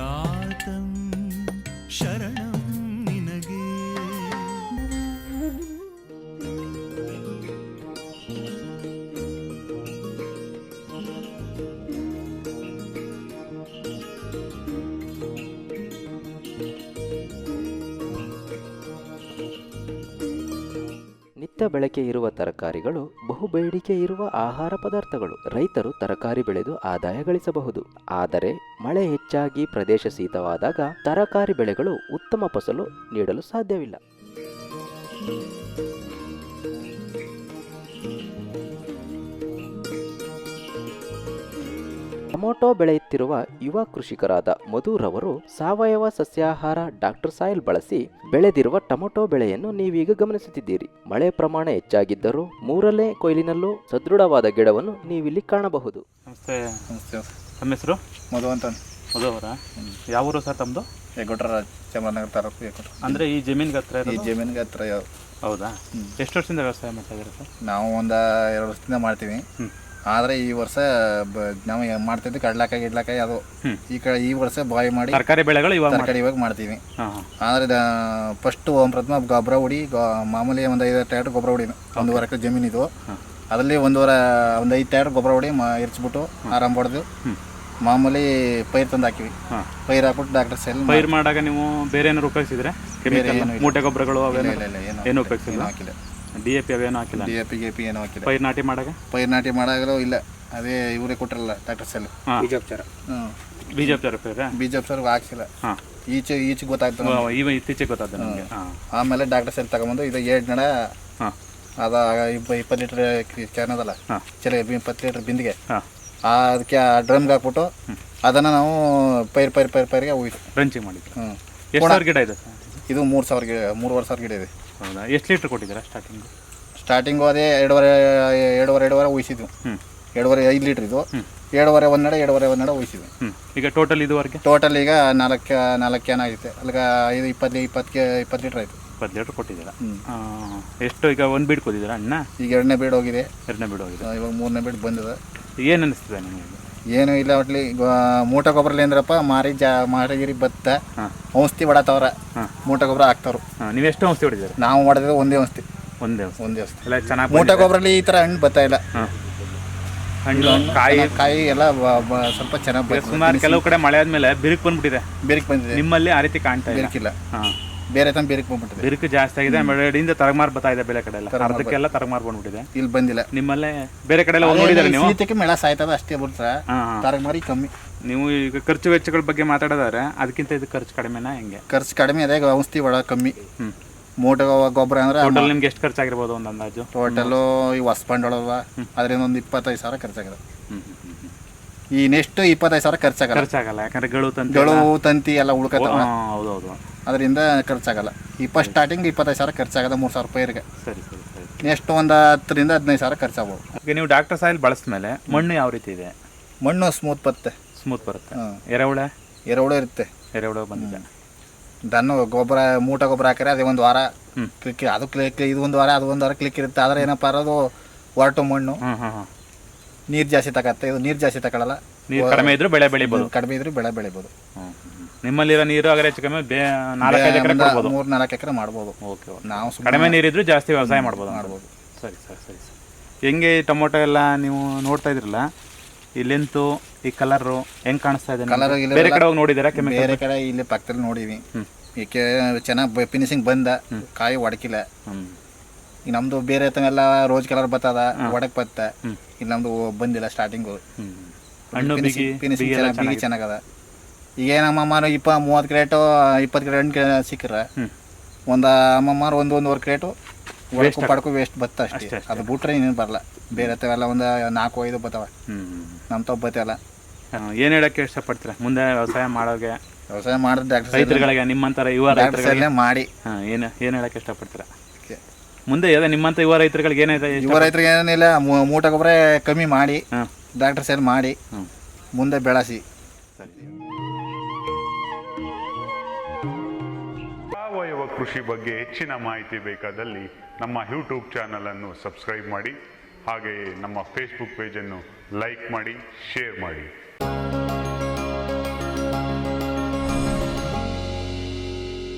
ಜಾತಂ ಶರಣಂ ನಿನಗೆ. ನಿತ್ಯ ಬಳಕೆ ಇರುವ ತರಕಾರಿಗಳು ಬಹುಬೇಡಿಕೆ ಇರುವ ಆಹಾರ ಪದಾರ್ಥಗಳು. ರೈತರು ತರಕಾರಿ ಬೆಳೆದು ಆದಾಯ ಗಳಿಸಬಹುದು. ಆದರೆ ಮಳೆ ಹೆಚ್ಚಾಗಿ ಪ್ರದೇಶ ಶೀತವಾದಾಗ ತರಕಾರಿ ಬೆಳೆಗಳು ಉತ್ತಮ ಫಸಲು ನೀಡಲು ಸಾಧ್ಯವಿಲ್ಲ. ಟೊಮೊಟೊ ಬೆಳೆಯುತ್ತಿರುವ ಯುವ ಕೃಷಿಕರಾದ ಮಧುರವರು ಸಾವಯವ ಸಸ್ಯಾಹಾರ ಡಾಕ್ಟರ್ ಸಾಯಿಲ್ ಬಳಸಿ ಬೆಳೆದಿರುವ ಟೊಮೊಟೊ ಬೆಳೆಯನ್ನು ನೀವೀಗ ಗಮನಿಸುತ್ತಿದ್ದೀರಿ. ಮಳೆ ಪ್ರಮಾಣ ಹೆಚ್ಚಾಗಿದ್ದರೂ ಮೂರನೇ ಕೊಯ್ಲಿನಲ್ಲೂ ಸದೃಢವಾದ ಗಿಡವನ್ನು ನೀವಿಲ್ಲಿ ಕಾಣಬಹುದು. ನಮಸ್ತೆ. ನಮ್ಮ ಹೆಸರು ಮಧು ಅಂತ. ಮಧು ಅವರ ಯಾವ ಊರು ಸರ್ ತಮ್ಮದು? ಹೆಗ್ಗೊಟ್ರ ಚಾಮರಾಜನಗರ ತಾಲೂಕು ಹೆಗ್ಗೊಟ್ರ. ಅಂದರೆ ಈ ಜಮೀನಿಗೆ ಹತ್ರ ಈ ಜಮೀನಿಗೆ ಹತ್ರ. ಹೌದಾ? ಎಷ್ಟು ವರ್ಷದಿಂದ ವ್ಯವಸಾಯ ಮಾಡ್ತಾ ಇದ್ದೀರಾ ಸರ್? ನಾವು ಒಂದು 2 ವರ್ಷದಿಂದ ಮಾಡ್ತೀವಿ. ಆದರೆ ಈ ವರ್ಷ ನಾವು ಮಾಡ್ತಿದ್ವಿ ಕಡ್ಲಾಕಾಯಿ ಗಿಡ್ಲಾಕಾಯಿ ಅದು. ಈ ವರ್ಷ ಬಾಯಿ ಮಾಡಿ ತರಕಾರಿ ಬೆಳೆಗಳು ಇವಾಗ ಮಾಡ್ತೀವಿ. ಆದರೆ ಫಸ್ಟ್ ಪ್ರಥಮ ಗೊಬ್ಬರ ಹೊಡಿ, ಮಾಮೂಲಿ ಒಂದು 5 ಟ್ರ್ಯಾಕ್ಟರ್ ಗೊಬ್ಬರ ಹೊಡಿ. 1.5 ಎಕರೆ ಜಮೀನಿದು. ಅದರಲ್ಲಿ ಒಂದು 5 ಟ್ರ್ಯಾಕ್ಟರ್ ಗೊಬ್ಬರ ಹೊಡಿ ಎರ್ಚ್ಬಿಟ್ಟು ಆರಾಮ್ ಹೊಡೆದು ಮಾಮೂಲಿ ಪೈರ್ ತಂದು ಹಾಕಿವಿ. ಪೈರ್ ಹಾಕ್ಬಿಟ್ಟು ಡಾಕ್ಟರ್ ಸೆಲ್. ಪೈರ್ ಮಾಡಾಗ ನೀವು ಬೇರೆ ಏನಾದ್ರು ಉಪಯೋಗಿಸಿದ್ರೆ ಮೂಟೆ ಗೊಬ್ಬರಗಳು ಏನು ಉಪಯೋಗಿಸಿಲ್ಲ? ಹಾಕಿಲ್ಲ. DAP ಅವೇನು ಹಾಕಿಲ್ಲ? DAP ಏನು ಹಾಕಿಲ್ಲ. ಪೈರ್ ನಾಟಿ ಮಾಡಾಗಲೂ ಇಲ್ಲ. ಅದೇ ಇವರೇ ಕೊಟ್ಟಿರಲ್ಲ ಡಾಕ್ಟರ್ ಸೆಲ್. ಬೀಜೋಪಚಾರ ಹಾಕ್ಸಿಲ್ಲ. ಈಚೆ ಗೊತ್ತಾಗ್ತದೆ, ಇತ್ತೀಚೆಗೆ ಗೊತ್ತಾಗ್ತದೆ ನಮಗೆ. ಆಮೇಲೆ ಡಾಕ್ಟರ್ ಸೆಲ್ ತಗೊಂಬಂದು ಇದು 2 ನಡ ಅದ 20 ಲೀಟರ್ ಕ್ಯಾನ್ ಅದಲ್ಲ, ಚಲ 20 ಲೀಟರ್ ಬಿಂದಿಗೆ, ಅದಕ್ಕೆ ಡ್ರಮ್ಗೆ ಹಾಕ್ಬಿಟ್ಟು ಅದನ್ನು ನಾವು ಪೈರ್ಗೆ ಹೋಗಿದ್ದು ಡ್ರಂಚಿಂಗ್ ಮಾಡಿದ್ವಿ. ಎಷ್ಟು ಗಿಡ ಇದೆ ಇದು? 3,000 ಗಿಡ, 3,500 ಗಿಡ ಇದೆ. ಹೌದಾ? ಎಷ್ಟು ಲೀಟ್ರ್ ಕೊಟ್ಟಿದ್ದೀರಾ ಸ್ಟಾರ್ಟಿಂಗು? ಅದೇ 2.5 ಉಯಿಸಿದ್ವು. 2.5 5 ಲೀಟ್ರ್ ಇದು. 2.5 ಒಂದೆಡೆ ಉಯಿಸಿದ್ವು. ಈಗ ಟೋಟಲ್ ಇದುವರೆಗೆ ಟೋಟಲ್ ಈಗ 4 ಕ್ಯಾನ್ ಆಗಿದೆ. ಅಲ್ಲಿಗೆ 20 ಲೀಟ್ರ್ ಆಯಿತು. 20 ಲೀಟ್ರ್ ಕೊಟ್ಟಿದ್ದೀರಾ. ಎಷ್ಟು ಈಗ ಒಂದು ಬೀಡ್ ಕೊಟ್ಟಿದ್ದೀರಾ ಅಣ್ಣ? ಈಗ 2ನೇ ಬೀಡ್ ಹೋಗಿದೆ. ಇವಾಗ 3ನೇ ಬೀಡ್ ಬಂದಿದೆ. ಏನು ಅನ್ನಿಸ್ತದೆ ನಿಮಗೆ? ಏನು ಇಲ್ಲ, ಒಟ್ಲಿ ಮೂಟ ಗೊಬ್ಬರ ಅಂದ್ರಪ್ಪ ಮಾರಿಗಿರಿ ಭತ್ತ ಔಷಧಿ ಹೊಡತವ್ರ. ಮೂಟ ಗೊಬ್ಬರ ಹಾಕ್ತವ್ರು. ನೀವು ಎಷ್ಟು ಔಷಧಿ ಹೊಡಿದ್ದೀರ? ನಾವು ಹೊಡೆದ ಒಂದೇ ಔಷಧಿ. ಮೂಟ ಗೊಬ್ಬರಲ್ಲಿ ಈ ಥರ ಹಣ್ಣು ಬರ್ತಾ ಇಲ್ಲ. ಹಣ್ಣು ಕಾಯಿ ಎಲ್ಲ ಸ್ವಲ್ಪ ಚೆನ್ನಾಗಿ. ಸುಮಾರು ಕೆಲವು ಕಡೆ ಮಳೆ ಆದ್ಮೇಲೆ ಬಿರುಕು ಬಂದ್ಬಿಟ್ಟಿದೆ. ನಿಮ್ಮಲ್ಲಿ ಆ ರೀತಿ ಕಾಣ್ತಾ ಬಿರುಕಿಲ್ಲ. ಬೇರೆ ತಮ್ಮ ಬಿರುಕು ಬಂದ್ಬಿಟ್ಟಿದೆ. ಬಿರುಕು ಜಾಸ್ತಿ ಆಗಿದೆ. ಮಳೆಯಿಂದ ತರಮಾರ್ ಬರ್ತಾ ಇದೆ. ಬೇರೆ ಕಡೆ ಎಲ್ಲ ಅರ್ಧಕ್ಕೆಲ್ಲ ತರಮಾರ್ ಬಂದ್ಬಿಟ್ಟಿದೆ. ಇಲ್ಲಿ ಬಂದಿಲ್ಲ. ನಿಮ್ಮಲ್ಲೇ ಬೇರೆ ಕಡೆ ಎಲ್ಲ ನೋಡಿದ್ರೆ ನೀವು ಶೀತಕ್ಕೆ ಮೇಳ ಸಾಯ್ತದ ಅಷ್ಟೇ ಬಿಡ್ತಾರೆ. ತರಮಾರಿ ಕಮ್ಮಿ. ನೀವು ಈಗ ಖರ್ಚು ವೆಚ್ಚಗಳ ಬಗ್ಗೆ ಮಾತಾಡೋದಾದ್ರೆ ಅದಕ್ಕಿಂತ ಇದು ಖರ್ಚು ಕಡಿಮೆನಾ ಹೆಂಗೆ? ಖರ್ಚು ಕಡಿಮೆ ಅದೇ, ಔಷಧಿ ಒಳ ಕಮ್ಮಿ. ಮೂಟೆ ಗೊಬ್ಬರ ಅಂದ್ರೆ ಟೋಟಲ್ ನಿಮ್ಗೆ ಎಷ್ಟು ಖರ್ಚಾಗಿರ್ಬೋದು ಒಂದು ಅಂದಾಜು? ಟೋಟಲು ಈ ಹೊಸ ಬಂಡವಾಳ ಅದರಿಂದ ಒಂದು 25,000 ಖರ್ಚಾಗಿದೆ. ಈ ನೆಕ್ಸ್ಟ್ 25,000 ಖರ್ಚಾಗಲ್ಲ. ಯಾಕಂದ್ರೆ ಗಳು ತಂತಿ ಎಲ್ಲ ಉಳ್ಕತ್ತವ. ಹೌದೌದು, ಅದರಿಂದ ಖರ್ಚಾಗಲ್ಲ. ಫಸ್ಟ್ ಸ್ಟಾರ್ಟಿಂಗ್ 25,000 ಖರ್ಚಾಗದ 3,000 ರೂಪಾಯಿಗೆ. ಸರಿ. ನೆಕ್ಸ್ಟ್ ಒಂದು 10ರಿಂದ 15,000 ಖರ್ಚಾಗ್ಬೋದು. ಈಗ ನೀವು ಡಾಕ್ಟರ್ ಸಾಯಿಲ್ ಬಳಸಿದ್ಮೇಲೆ ಮಣ್ಣು ಯಾವ ರೀತಿ ಇದೆ? ಮಣ್ಣು ಸ್ಮೂತ್ ಬರುತ್ತೆ. ಎರೆಹುಳ ಇರುತ್ತೆ. ಎರೆಹುಳ ಬಂದಿದೆ. ದನ್ನು ಗೊಬ್ಬರ ಮೂಟ ಗೊಬ್ಬರ ಹಾಕಿದ್ರೆ ಅದೇ ಒಂದು ವಾರ ಕ್ಲಿಕ್, ಅದು ಇದು ಒಂದು ವಾರ ಅದು ಒಂದು ವಾರ ಕ್ಲಿಕ್ ಇರುತ್ತೆ. ಆದರೆ ಏನಪ್ಪ ಅದು ಒರಟು ಮಣ್ಣು, ನೀರು ಜಾಸ್ತಿ ತಗತ್ತೆ. ಇದು ನೀರು ಜಾಸ್ತಿ ತಗೊಳ್ಳಲ್ಲ. ನೀರು ಕಡಿಮೆ ಇದ್ರೂ ಬೆಳೆ ಬೆಳಿಬೋದು. ನಿಮ್ಮಲ್ಲಿರೋ ನೀರು ಅಗರ ಹೆಚ್ಚು ಕಮ್ಮಿ 4-5 ಎಕರೆ 3-4 ಎಕರೆ ಮಾಡ್ಬೋದು. ನಾವು ಕಡಿಮೆ ನೀರಿದ್ರು ಜಾಸ್ತಿ ವ್ಯವಸಾಯ ಮಾಡ್ಬೋದು. ಸರಿ. ಹೆಂಗೆ ಟೊಮೊಟೊ ಎಲ್ಲ ನೀವು ನೋಡ್ತಾ ಇದ್ರಲ್ಲ, ಈ ಲೆಂತು, ಈ ಕಲರು ಹೆಂಗ್ ಕಾಣಿಸ್ತಾ ಇದೆ? ಕಲರ್ ಬೇರೆ ಕಡೆ ಹೋಗಿ ನೋಡಿದ್ದೀರಾ? ಬೇರೆ ಕಡೆ ಇಲ್ಲಿ ಪಕ್ಕದಲ್ಲಿ ನೋಡಿವಿ. ಏಕೆ ಚೆನ್ನಾಗಿ ಫಿನಿಶಿಂಗ್ ಬಂದ, ಕಾಯಿ ಒಡಕಿಲ್ಲ. ಈಗ ನಮ್ದು ಬೇರೆ ಎಲ್ಲ ರೋಜ್ ಕಲರ್ ಬರ್ತದ, ಒಡಕ್ ಬತ್ತ. ಇಲ್ಲಿ ನಮ್ದು ಬಂದಿಲ್ಲ ಸ್ಟಾರ್ಟಿಂಗು. ಫಿನಿಶಿಂಗ್ ಚೆನ್ನಾಗದ. ಈಗ ನಮ್ಮಮ್ಮಾರು 20-30 ಕ್ರೇಟು 20 ಕ್ರೇಟ್ ಹಣ್ಣು ಸಿಕ್ಕರೆ ಒಂದು ಅಮ್ಮಮ್ಮಾರು 1-1.5 ಕ್ರೇಟು ಪಡ್ಕೊ ವೇಸ್ಟ್ ಬತ್ತ ಅಷ್ಟೇ. ಅದು ಬಿಟ್ರೆ ಇನ್ನೇನು ಬರಲ್ಲ. ಬೇರೆ ಎಲ್ಲ ಒಂದು 4-5 ಬರ್ತಾವ. ನಮ್ಮ ತಪ್ಪು ಬತ್ತಲ್ಲ. ಏನು ಹೇಳಕ್ಕೆ ಇಷ್ಟಪಡ್ತೀರಾ ಮುಂದೆ ವ್ಯವಸಾಯ ಮಾಡೋಗೆ? ವ್ಯವಸಾಯ ಮಾಡಿದ್ರೆ ರೈತರುಗಳಿಗೆ ನಿಮ್ಮಂತರ ಯುವ ರೈತರುಗಳೇ ಮಾಡಿ ಏನು ಹೇಳಕ್ಕೆ ಇಷ್ಟಪಡ್ತೀರಾ ಮುಂದೆ? ನಿಮ್ಮಂತ ಯುವ ರೈತರುಗಳಿಗೆ ಏನಾಯ್ತು? ಯುವ ರೈತರಿಗೆ ಏನಿಲ್ಲ, ಮೂಟ ಗೊಬ್ಬರ ಕಮ್ಮಿ ಮಾಡಿ ಡಾಕ್ಟರ್ ಸೇಲ್ ಮಾಡಿ ಮುಂದೆ ಬೆಳೆಸಿ. ಸಾವಯವ ಕೃಷಿ ಬಗ್ಗೆ ಹೆಚ್ಚಿನ ಮಾಹಿತಿ ಬೇಕಾದಲ್ಲಿ ನಮ್ಮ ಯೂಟ್ಯೂಬ್ ಚಾನಲನ್ನು ಸಬ್ಸ್ಕ್ರೈಬ್ ಮಾಡಿ. ಹಾಗೆಯೇ ನಮ್ಮ ಫೇಸ್ಬುಕ್ ಪೇಜನ್ನು ಲೈಕ್ ಮಾಡಿ, ಶೇರ್ ಮಾಡಿ.